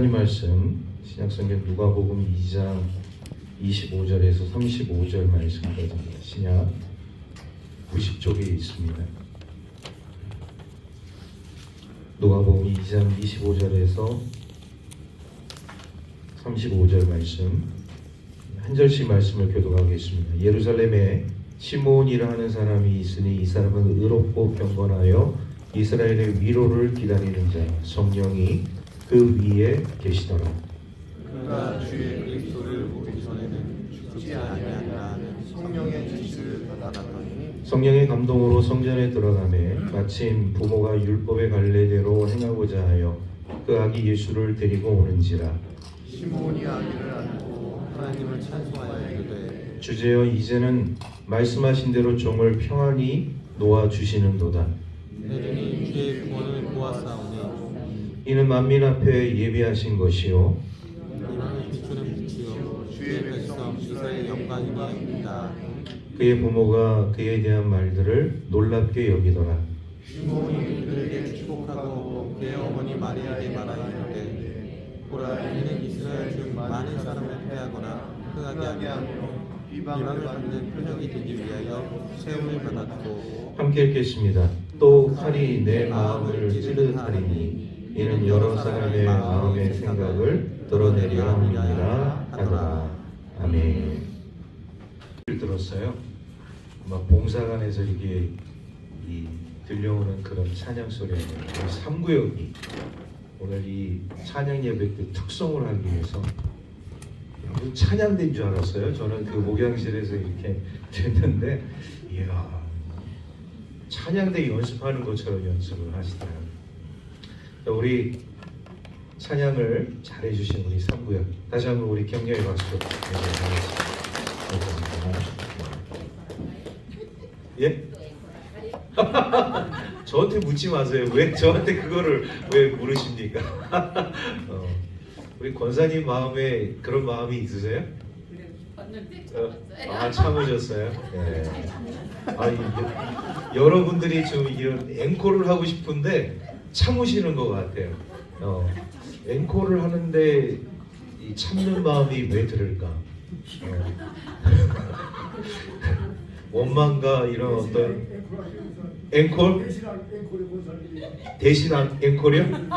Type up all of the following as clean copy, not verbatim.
하나님 말씀 신약성경 누가복음 2장 25절에서 35절 말씀까지 신약 90쪽에 있습니다. 누가복음 2장 25절에서 35절 말씀 한 절씩 말씀을 교독하겠습니다. 예루살렘에 시므온이라 하는 사람이 있으니 이 사람은 의롭고 경건하여 이스라엘의 위로를 기다리는 자 성령이 그 위에 계시더라. 그가 주의 그리스도를 보기 전에는 죽지 아니하리라 하는 성령의 지시를 받았더니 성령의 감동으로 성전에 들어가매 마침 부모가 율법의 관례대로 행하고자 하여 그 아기 예수를 데리고 오는지라. 시므온이 아기를 안고 하나님을 찬송하여 이르되 주제여 이제는 말씀하신 대로 종을 평안히 놓아 주시는도다. 내니 주의 구원을 보았사오니 이는 만민 앞에 예비하신 것이요 너는 비추는 빛이요 주의 백성 이스라엘 영광이니이다. 그의 부모가 그에 대한 말들을 놀랍게 여기더라. 시므온이 그에게 축복하고 그의 어머니 마리아에게 말하이르되 보라 이는 이스라엘 중 많은 사람을 패하거나 흥하게 하며 비방을 받는 표적이 되기 위하여 세움을 받았고 함께 읽겠습니다. 또 칼이 내 마음을 찌르하리니 이는 여러 사람의 마음의 생각을 드러내려 함이니라 하더라. 아멘. 들었어요. 막 봉사관에서 이게 들려오는 그런 찬양 소리예요. 3구역이 오늘 이 찬양 예배 때 특성을 하기 위해서 무슨 찬양된 줄 알았어요. 저는 그 목양실에서 이렇게 됐는데 이야 찬양대 연습하는 것처럼 연습을 하시더라고요. 우리 찬양을 잘해주신 우리 3구역 다시 한번 우리 격려의 박수로 예? 저한테 묻지 마세요. 왜 저한테 그거를 왜 물으십니까? 우리 권사님 마음에 그런 마음이 있으세요? 참으셨어요? 네. 여러분들이 좀 이런 앵콜을 하고 싶은데 참으시는 것 같아요. 앵콜을 하는데 이 참는 마음이 왜 들을까? 원망과 이런 어떤 앵콜? 대신 앵콜이요?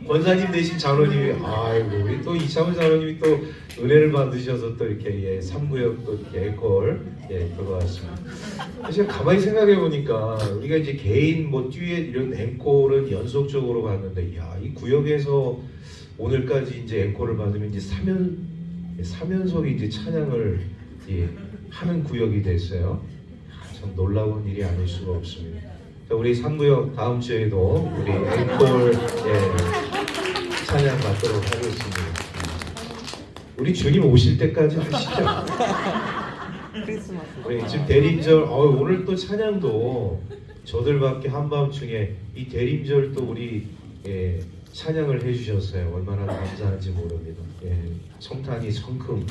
권사님 대신 장로님이 아이고 우리 또 이창훈 장로님이 또 은혜를 받으셔서 또 이렇게 3구역 또 이렇게 앵콜 들어왔습니다. 사실 가만히 생각해 보니까 우리가 이제 개인 뭐 듀엣 이런 앵콜은 연속적으로 봤는데 이 구역에서 오늘까지 이제 앵콜을 받으면 이제 3연속 이제 찬양을 하는 구역이 됐어요. 참 놀라운 일이 아닐 수가 없습니다. 자, 우리 3구역 다음 주에도 우리 앵콜 찬양 받도록 하겠습니다. 우리 주님 오실 때까지 하시죠. 우리 지금 대림절 오늘 또 찬양도 저들밖에 한밤중에 이 대림절 또 우리 찬양을 해주셨어요. 얼마나 감사한지 모릅니다. 성탄이 성큼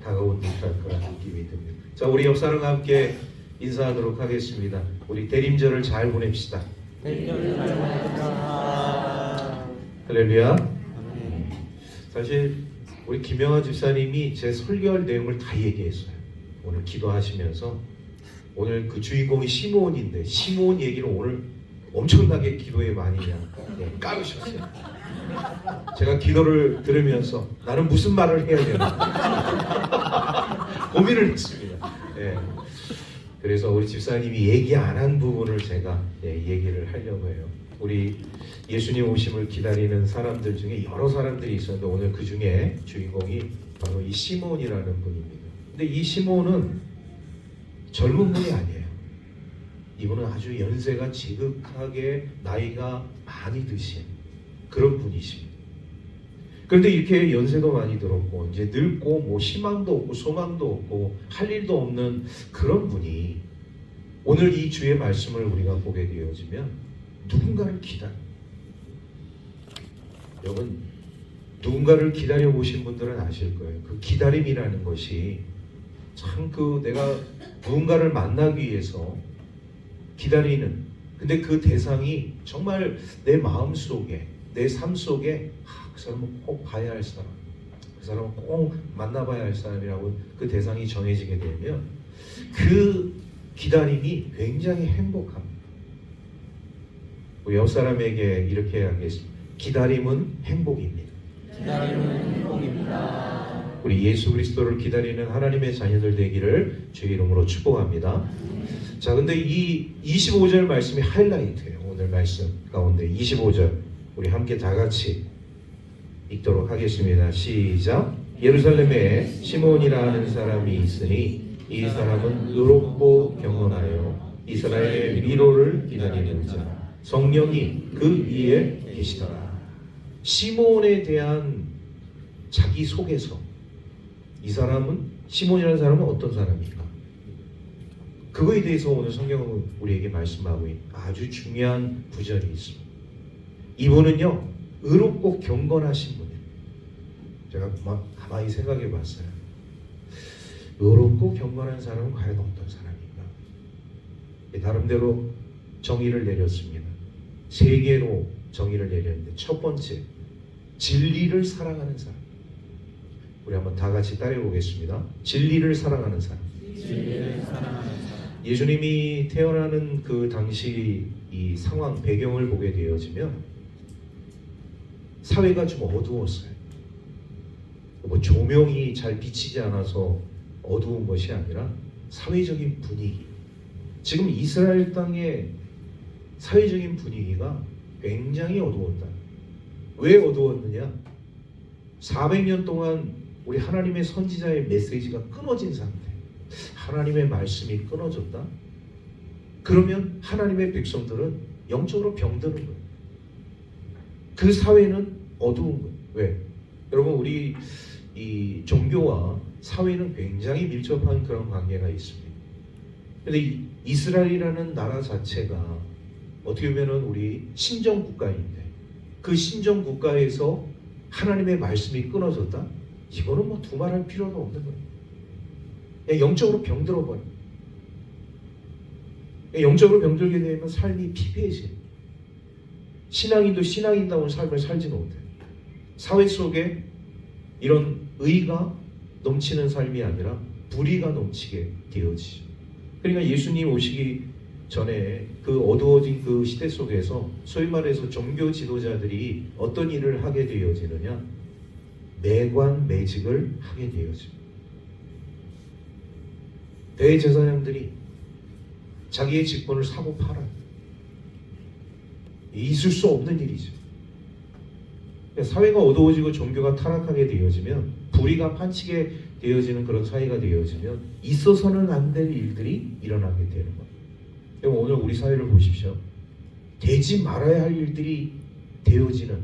다가온 듯한 그런 느낌이 듭니다. 자, 우리 옆사람과 함께 인사하도록 하겠습니다. 우리 대림절을 잘 보냅시다. 대림절을 잘 보냅시다. 할렐루야. 사실 우리 김영하 집사님이 제 설교할 내용을 다 얘기했어요. 오늘 기도하시면서 오늘 그 주인공이 시므온인데 시므온 얘기를 오늘 엄청나게 기도에 많이 까으셨어요. 제가 기도를 들으면서 나는 무슨 말을 해야 되나 고민을 했습니다. 그래서 우리 집사님이 얘기 안 한 부분을 제가 얘기를 하려고 해요. 우리 예수님 오심을 기다리는 사람들 중에 여러 사람들이 있었는데 오늘 그 중에 주인공이 바로 이 시므온이라는 분입니다. 근데 이 시므온은 젊은 분이 아니에요. 이분은 아주 연세가 지극하게 나이가 많이 드신 그런 분이십니다. 그런데 이렇게 연세도 많이 들었고 이제 늙고 뭐 희망도 없고 소망도 없고 할 일도 없는 그런 분이 오늘 이 주의 말씀을 우리가 보게 되어지면 누군가를 여러분 누군가를 기다려 보신 분들은 아실 거예요. 그 기다림이라는 것이 참 내가 누군가를 만나기 위해서 기다리는 근데 그 대상이 정말 내 마음속에 내 삶 속에 그 사람은 꼭 봐야 할 사람, 그 사람은 꼭 만나봐야 할 사람이라고 그 대상이 정해지게 되면 그 기다림이 굉장히 행복합니다. 옆 사람에게 이렇게 하겠습니다. 기다림은 행복입니다. 기다림은 행복입니다. 우리 예수 그리스도를 기다리는 하나님의 자녀들 되기를 주의 이름으로 축복합니다. 자, 근데 이 25절 말씀이 하이라이트예요. 오늘 말씀 가운데 25절 우리 함께 다 같이 읽도록 하겠습니다. 시작. 예루살렘에 시몬이라는 사람이 있으니 이 사람은 의롭고 경건하여 이스라엘의 위로를 기다리는 자 성령이 그 위에 계시더라. 시몬에 대한 자기 소개서. 이 사람은, 시몬이라는 사람은 어떤 사람입니까? 그거에 대해서 오늘 성경은 우리에게 말씀하고 있는 아주 중요한 구절이 있습니다. 이분은요, 의롭고 경건하신 분이에요. 제가 가만히 생각해 봤어요. 의롭고 경건한 사람은 과연 어떤 사람인가? 나름대로 정의를 내렸습니다. 세 개로 정의를 내렸는데, 첫 번째, 진리를 사랑하는 사람. 우리 한번 다 같이 따라해 보겠습니다. 진리를 사랑하는 사람. 진리를 사랑하는 사람. 예수님이 태어나는 그 당시 이 상황, 배경을 보게 되어지면 사회가 좀 어두웠어요. 뭐 조명이 잘 비치지 않아서 어두운 것이 아니라 사회적인 분위기. 지금 이스라엘 땅의 사회적인 분위기가 굉장히 어두웠다. 왜 어두웠느냐? 400년 동안 우리 하나님의 선지자의 메시지가 끊어진 상태. 하나님의 말씀이 끊어졌다. 그러면 하나님의 백성들은 영적으로 병드는 거예요. 그 사회는 어두운 거예요. 왜? 여러분, 우리 이 종교와 사회는 굉장히 밀접한 그런 관계가 있습니다. 그런데 이스라엘이라는 나라 자체가 어떻게 보면 우리 신정 국가인데, 그 신정 국가에서 하나님의 말씀이 끊어졌다? 이거는 뭐 두말할 필요가 없는 거예요. 그냥 영적으로 병들어 버려. 영적으로 병들게 되면 삶이 피폐해져요. 신앙인도 신앙인다운 삶을 살지 못해. 사회 속에 이런 의가 넘치는 삶이 아니라 불의가 넘치게 되어지죠. 그러니까 예수님 오시기 전에 그 어두워진 그 시대 속에서 소위 말해서 종교 지도자들이 어떤 일을 하게 되어지느냐? 매관 매직을 하게 되어집니다. 대제사장들이 자기의 직분을 사고 팔아요. 있을 수 없는 일이죠. 사회가 어두워지고 종교가 타락하게 되어지면, 불의가 판치게 되어지는 그런 사회가 되어지면 있어서는 안 될 일들이 일어나게 되는 거예요. 오늘 우리 사회를 보십시오. 되지 말아야 할 일들이 되어지는,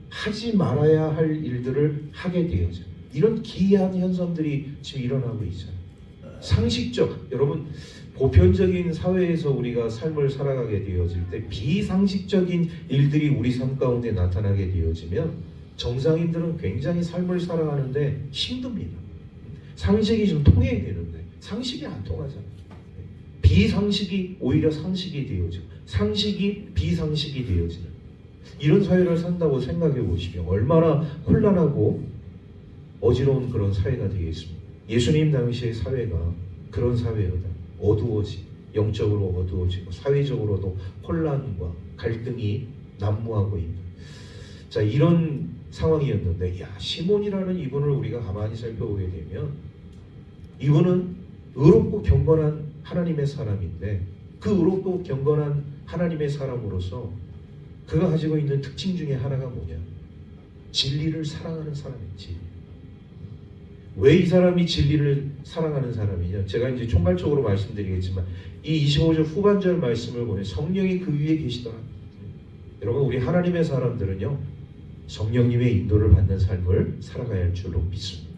하지 말아야 할 일들을 하게 되어져. 이런 기이한 현상들이 지금 일어나고 있어요. 상식적, 여러분, 보편적인 사회에서 우리가 삶을 살아가게 되어질 때 비상식적인 일들이 우리 삶 가운데 나타나게 되어지면 정상인들은 굉장히 삶을 살아가는데 힘듭니다. 상식이 좀 통해야 되는데 상식이 안 통하잖아요. 비상식이 오히려 상식이 되어지고 상식이 비상식이 되어지는 이런 사회를 산다고 생각해 보시면 얼마나 혼란하고 어지러운 그런 사회가 되겠습니까? 예수님 당시의 사회가 그런 사회였다. 어두워지, 영적으로 어두워지고 사회적으로도 혼란과 갈등이 난무하고 있는, 자, 이런 상황이었는데, 시몬이라는 이분을 우리가 가만히 살펴보게 되면 이분은 의롭고 경건한 하나님의 사람인데, 그 의롭고 경건한 하나님의 사람으로서 그가 가지고 있는 특징 중에 하나가 뭐냐? 진리를 사랑하는 사람이지. 왜 이 사람이 진리를 사랑하는 사람이냐? 제가 이제 총괄적으로 말씀드리겠지만 이 25절 후반절 말씀을 보면 성령이 그 위에 계시더라. 여러분, 우리 하나님의 사람들은요, 성령님의 인도를 받는 삶을 살아가야 할 줄로 믿습니다.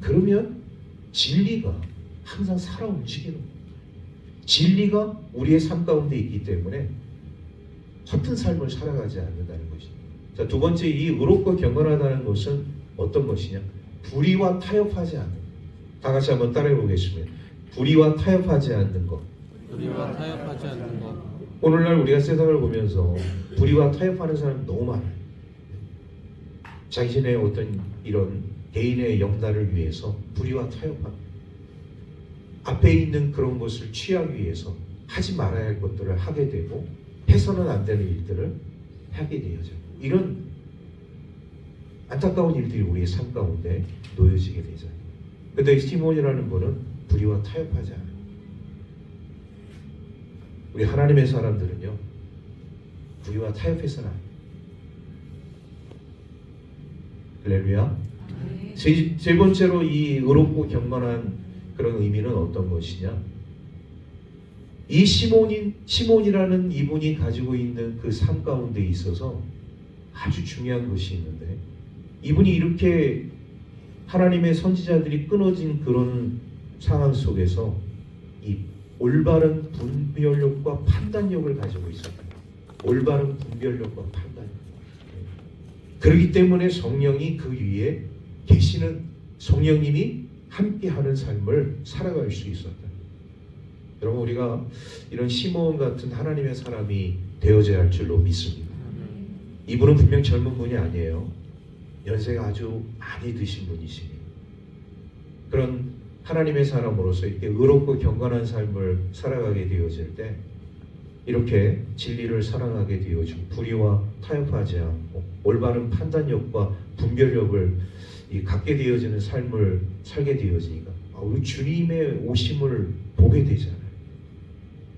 그러면 진리가 항상 살아 움직이는 거예요. 진리가 우리의 삶 가운데 있기 때문에 허튼 삶을 살아가지 않는다는 것입니다. 자, 두 번째, 이 의롭고 경건하다는 것은 어떤 것이냐? 불의와 타협하지 않는 것. 다 같이 한번 따라해 보겠습니다. 불의와 타협하지 않는 것. 불의와 타협하지 않는 것. 오늘날 우리가 세상을 보면서 불의와 타협하는 사람이 너무 많아요. 자신의 어떤 이런 개인의 영달을 위해서 불의와 타협합니다. 앞에 있는 그런 것을 취하기 위해서 하지 말아야 할 것들을 하게 되고 해서는 안 되는 일들을 하게 되어져. 이런 안타까운 일들이 우리의 삶 가운데 놓여지게 되잖아요. 그런데 시몬이라는 분은 불의와 타협하지 않아요. 우리 하나님의 사람들은요, 불의와 타협해서는 안 돼요. 할렐루야. 세 번째로 이 의롭고 경건한 그런 의미는 어떤 것이냐? 이 시몬이라는 이분이 가지고 있는 그 삶 가운데 있어서 아주 중요한 것이 있는데, 이분이 이렇게 하나님의 선지자들이 끊어진 그런 상황 속에서 이 올바른 분별력과 판단력을 가지고 있었다. 올바른 분별력과 판단력. 그렇기 때문에 성령이 그 위에 계시는, 성령님이 함께하는 삶을 살아갈 수 있었다. 여러분, 우리가 이런 시몬 같은 하나님의 사람이 되어져야 할 줄로 믿습니다. 이분은 분명 젊은 분이 아니에요. 연세가 아주 많이 드신 분이시니, 그런 하나님의 사람으로서 이렇게 의롭고 경건한 삶을 살아가게 되어질 때 이렇게 진리를 사랑하게 되어지고 불의와 타협하지 않고 올바른 판단력과 분별력을 갖게 되어지는 삶을 살게 되어지니까 우리 주님의 오심을 보게 되잖아요.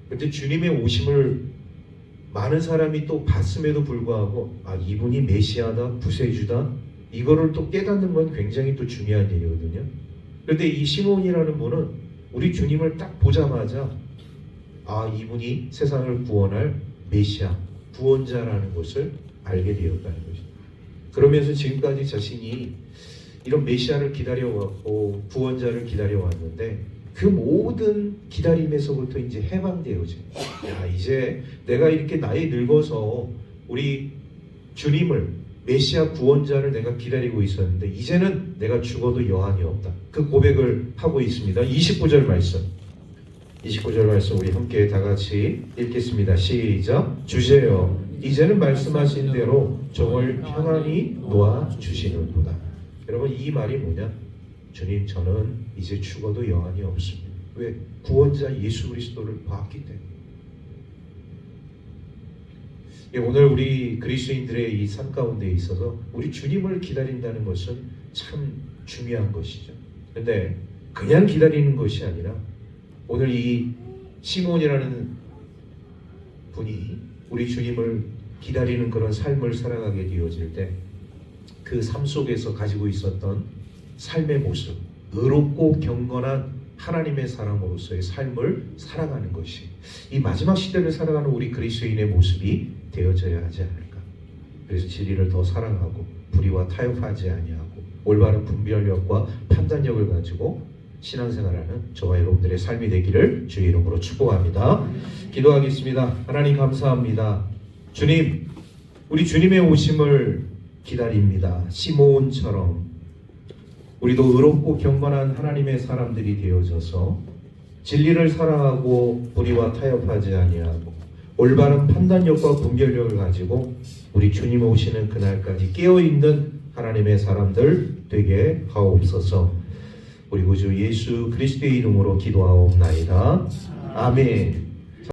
그런데 주님의 오심을 많은 사람이 또 봤음에도 불구하고 이분이 메시아다, 구세주다, 이거를 또 깨닫는 건 굉장히 또 중요한 일이거든요. 그런데 이 시몬이라는 분은 우리 주님을 딱 보자마자 이분이 세상을 구원할 메시아, 구원자라는 것을 알게 되었다는 것입니다. 그러면서 지금까지 자신이 이런 메시아를 기다려왔고 구원자를 기다려왔는데 그 모든 기다림에서부터 이제 해방되어져. 이제 내가 이렇게 나이 늙어서 우리 주님을, 메시아 구원자를 내가 기다리고 있었는데 이제는 내가 죽어도 여한이 없다. 그 고백을 하고 있습니다. 29절 말씀. 29절 말씀 우리 함께 다 같이 읽겠습니다. 시작. 주제여, 이제는 말씀하신 대로 종을 평안히 놓아 주시는구나. 여러분, 이 말이 뭐냐? 주님, 저는 이제 죽어도 여한이 없습니다. 왜? 구원자 예수 그리스도를 봤기 때문에. 오늘 우리 그리스도인들의 이 삶 가운데 있어서 우리 주님을 기다린다는 것은 참 중요한 것이죠. 그런데 그냥 기다리는 것이 아니라 오늘 이 시몬이라는 분이 우리 주님을 기다리는 그런 삶을 살아가게 되어질 때 그 삶 속에서 가지고 있었던 삶의 모습, 의롭고 경건한 하나님의 사람으로서의 삶을 살아가는 것이 이 마지막 시대를 살아가는 우리 그리스도인의 모습이 되어져야 하지 않을까. 그래서 진리를 더 사랑하고 불의와 타협하지 아니하고 올바른 분별력과 판단력을 가지고 신앙생활하는 저와 여러분들의 삶이 되기를 주의 이름으로 축복합니다. 기도하겠습니다. 하나님 감사합니다. 주님, 우리 주님의 오심을 기다립니다. 시몬처럼 우리도 의롭고 경건한 하나님의 사람들이 되어져서 진리를 사랑하고 불의와 타협하지 아니하고 올바른 판단력과 분별력을 가지고 우리 주님 오시는 그날까지 깨어있는 하나님의 사람들 되게 하옵소서. 우리 구주 예수 그리스도의 이름으로 기도하옵나이다. 아멘.